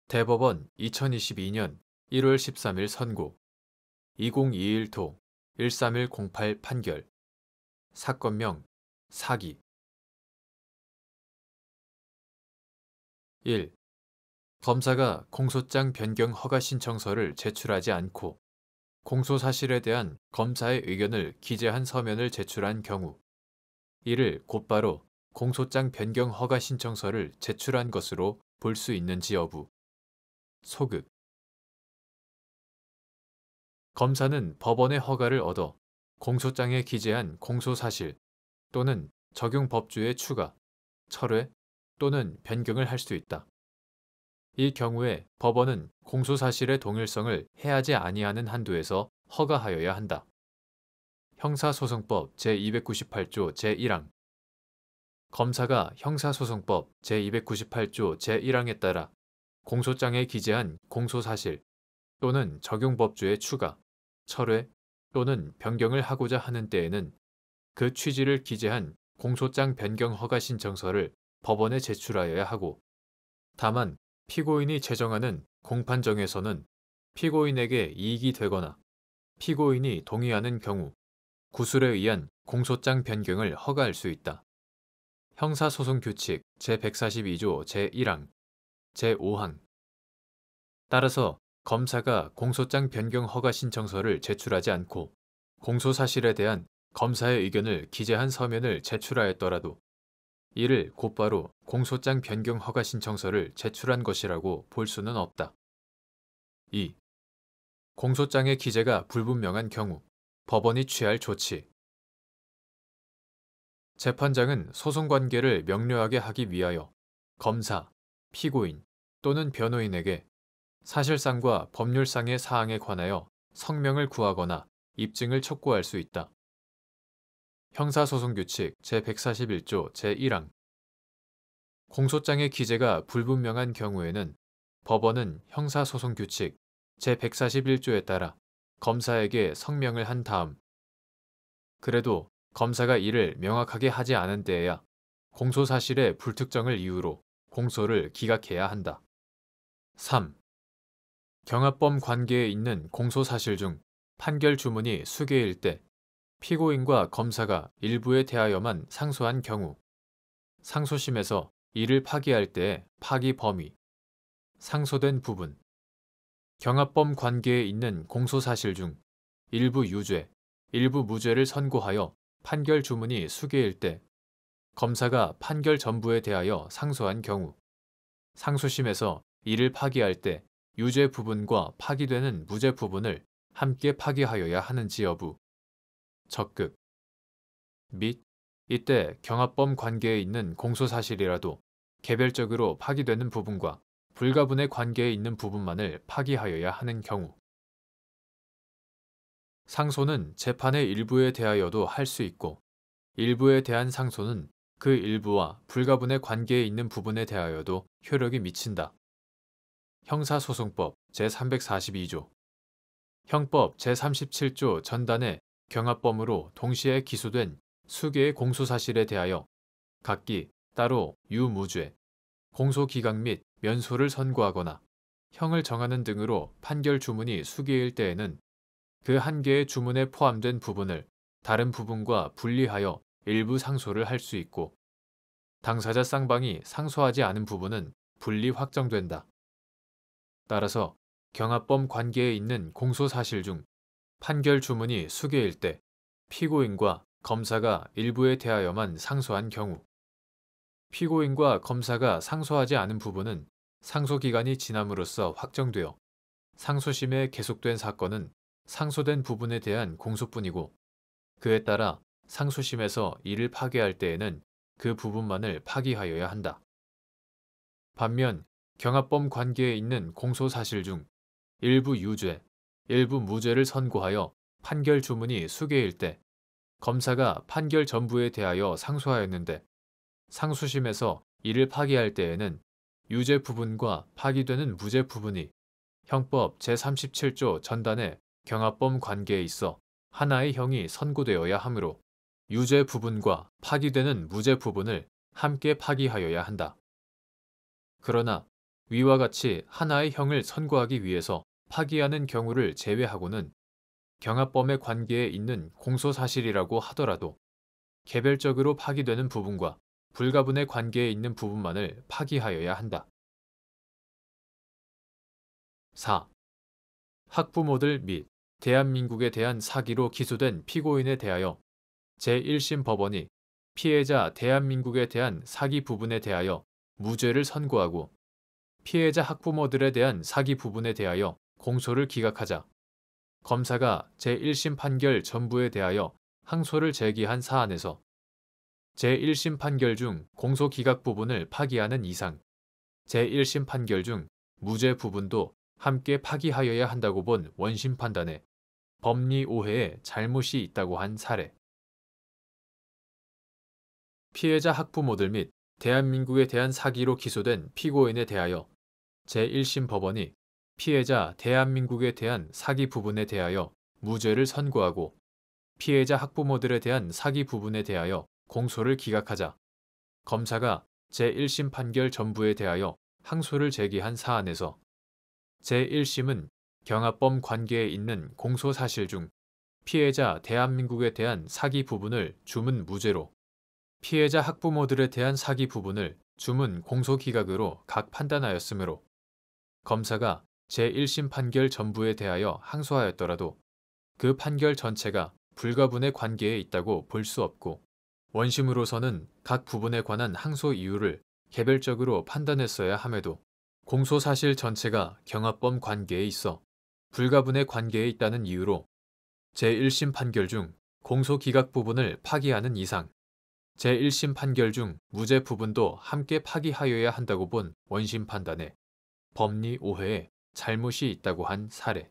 대법원 2022년 1월 13일 선고 2021도 13108 판결 사건명 사기 1. 검사가 공소장 변경 허가 신청서를 제출하지 않고 공소사실에 대한 검사의 의견을 기재한 서면을 제출한 경우 이를 곧바로 공소장 변경 허가 신청서를 제출한 것으로 볼 수 있는지 여부. 소극. 검사는 법원의 허가를 얻어 공소장에 기재한 공소사실 또는 적용 법조의 추가, 철회 또는 변경을 할 수 있다. 이 경우에 법원은 공소사실의 동일성을 해하지 아니하는 한도에서 허가하여야 한다. 형사소송법 제298조 제1항 검사가 형사소송법 제298조 제1항에 따라 공소장에 기재한 공소사실 또는 적용법조의 추가, 철회 또는 변경을 하고자 하는 때에는 그 취지를 기재한 공소장 변경 허가 신청서를 법원에 제출하여야 하고 다만 피고인이 제정하는 공판정에서는 피고인에게 이익이 되거나 피고인이 동의하는 경우 구술에 의한 공소장 변경을 허가할 수 있다. 형사소송규칙 제142조 제1항, 제5항 따라서 검사가 공소장 변경 허가 신청서를 제출하지 않고 공소사실에 대한 검사의 의견을 기재한 서면을 제출하였더라도 이를 곧바로 공소장 변경 허가 신청서를 제출한 것이라고 볼 수는 없다. 2. 공소장의 기재가 불분명한 경우 법원이 취할 조치. 재판장은 소송관계를 명료하게 하기 위하여 검사, 피고인 또는 변호인에게 사실상과 법률상의 사항에 관하여 성명을 구하거나 입증을 촉구할 수 있다. 형사소송규칙 제141조 제1항 공소장의 기재가 불분명한 경우에는 법원은 형사소송규칙 제141조에 따라 검사에게 성명을 한 다음 그래도 검사가 이를 명확하게 하지 않은 때에야 공소사실의 불특정을 이유로 공소를 기각해야 한다. 3. 경합범 관계에 있는 공소사실 중 판결 주문이 수개일 때 피고인과 검사가 일부에 대하여만 상소한 경우 상소심에서 이를 파기할 때의 파기 범위, 상소된 부분, 경합범 관계에 있는 공소사실 중 일부 유죄, 일부 무죄를 선고하여 판결 주문이 수개일 때 검사가 판결 전부에 대하여 상소한 경우 상소심에서 이를 파기할 때 유죄 부분과 파기되는 무죄 부분을 함께 파기하여야 하는지 여부. 적극. 및 이때 경합범 관계에 있는 공소사실이라도 개별적으로 파기되는 부분과 불가분의 관계에 있는 부분만을 파기하여야 하는 경우. 상소는 재판의 일부에 대하여도 할 수 있고 일부에 대한 상소는 그 일부와 불가분의 관계에 있는 부분에 대하여도 효력이 미친다. 형사소송법 제342조 형법 제37조 전단의 경합범으로 동시에 기소된 수개의 공소사실에 대하여 각기 따로 유무죄, 공소기각 및 면소를 선고하거나 형을 정하는 등으로 판결 주문이 수개일 때에는 그 한 개의 주문에 포함된 부분을 다른 부분과 분리하여 일부 상소를 할 수 있고 당사자 쌍방이 상소하지 않은 부분은 분리 확정된다. 따라서 경합범 관계에 있는 공소사실 중 판결 주문이 수개일 때 피고인과 검사가 일부에 대하여만 상소한 경우 피고인과 검사가 상소하지 않은 부분은 상소기간이 지남으로써 확정되어 상소심에 계속된 사건은 상소된 부분에 대한 공소뿐이고 그에 따라 상소심에서 이를 파기할 때에는 그 부분만을 파기하여야 한다. 반면 경합범 관계에 있는 공소사실 중 일부 유죄, 일부 무죄를 선고하여 판결 주문이 수개일 때 검사가 판결 전부에 대하여 상소하였는데 상소심에서 이를 파기할 때에는 유죄 부분과 파기되는 무죄 부분이 형법 제37조 전단의 경합범 관계에 있어 하나의 형이 선고되어야 하므로 유죄 부분과 파기되는 무죄 부분을 함께 파기하여야 한다. 그러나 위와 같이 하나의 형을 선고하기 위해서 파기하는 경우를 제외하고는 경합범의 관계에 있는 공소사실이라고 하더라도 개별적으로 파기되는 부분과 불가분의 관계에 있는 부분만을 파기하여야 한다. 4. 학부모들 및 대한민국에 대한 사기로 기소된 피고인에 대하여 제1심 법원이 피해자 대한민국에 대한 사기 부분에 대하여 무죄를 선고하고 피해자 학부모들에 대한 사기 부분에 대하여 공소를 기각하자 검사가 제1심 판결 전부에 대하여 항소를 제기한 사안에서 제1심 판결 중 공소 기각 부분을 파기하는 이상 제1심 판결 중 무죄 부분도 함께 파기하여야 한다고 본 원심 판단에 법리 오해에 잘못이 있다고 한 사례. 피해자 학부모들 및 대한민국에 대한 사기로 기소된 피고인에 대하여 제1심 법원이 피해자 대한민국에 대한 사기 부분에 대하여 무죄를 선고하고 피해자 학부모들에 대한 사기 부분에 대하여 공소를 기각하자 검사가 제1심 판결 전부에 대하여 항소를 제기한 사안에서 제1심은 경합범 관계에 있는 공소사실 중 피해자 대한민국에 대한 사기 부분을 주문 무죄로 피해자 학부모들에 대한 사기 부분을 주문 공소기각으로 각 판단하였으므로 검사가 제1심 판결 전부에 대하여 항소하였더라도 그 판결 전체가 불가분의 관계에 있다고 볼 수 없고 원심으로서는 각 부분에 관한 항소 이유를 개별적으로 판단했어야 함에도 공소사실 전체가 경합범 관계에 있어 불가분의 관계에 있다는 이유로 제1심 판결 중 공소기각 부분을 파기하는 이상 제1심 판결 중 무죄 부분도 함께 파기하여야 한다고 본 원심 판단에 법리 오해에 잘못이 있다고 한 사례.